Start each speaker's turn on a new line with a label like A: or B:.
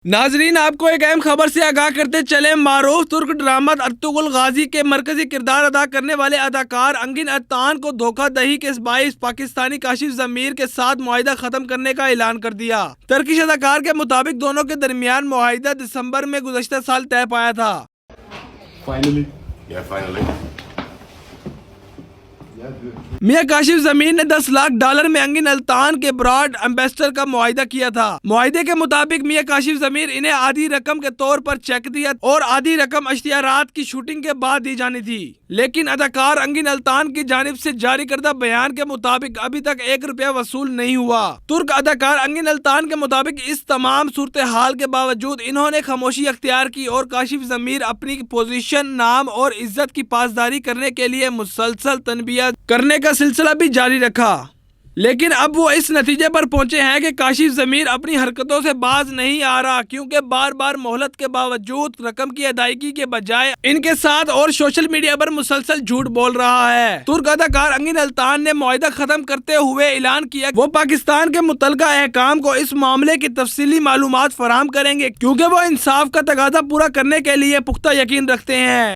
A: ناظرین، آپ کو ایک اہم خبر سے آگاہ کرتے چلیں۔ معروف ترک ڈرامہ ارطغرل غازی کے مرکزی کردار ادا کرنے والے اداکار انگن ارطغان کو دھوکہ دہی کے باعث پاکستانی کاشف ضمیر کے ساتھ معاہدہ ختم کرنے کا اعلان کر دیا۔ ترکش اداکار کے مطابق دونوں کے درمیان معاہدہ دسمبر میں گزشتہ سال طے پایا تھا۔ میاں کاشف ضمیر نے $10 لاکھ میں انگن ارطغان کے براڈ ایمبیسڈر کا معاہدہ کیا تھا۔ معاہدے کے مطابق میاں کاشف ضمیر انہیں آدھی رقم کے طور پر چیک دیا اور آدھی رقم اشتہارات کی شوٹنگ کے بعد دی جانی تھی، لیکن اداکار انگن ارطغان کی جانب سے جاری کردہ بیان کے مطابق ابھی تک $1 وصول نہیں ہوا۔ ترک اداکار انگن ارطغان کے مطابق اس تمام صورتحال کے باوجود انہوں نے خاموشی اختیار کی اور کاشف ضمیر اپنی پوزیشن، نام اور عزت کی پاسداری کرنے کے لیے مسلسل تنبیہ کرنے کا سلسلہ بھی جاری رکھا، لیکن اب وہ اس نتیجے پر پہنچے ہیں کہ کاشف ضمیر اپنی حرکتوں سے باز نہیں آ رہا، کیونکہ بار بار مہلت کے باوجود رقم کی ادائیگی کے بجائے ان کے ساتھ اور سوشل میڈیا پر مسلسل جھوٹ بول رہا ہے۔ ترک اداکار انگن ارطغان نے معاہدہ ختم کرتے ہوئے اعلان کیا کہ وہ پاکستان کے متعلقہ حکام کو اس معاملے کی تفصیلی معلومات فراہم کریں گے، کیونکہ وہ انصاف کا تقاضا پورا کرنے کے لیے پختہ یقین رکھتے ہیں۔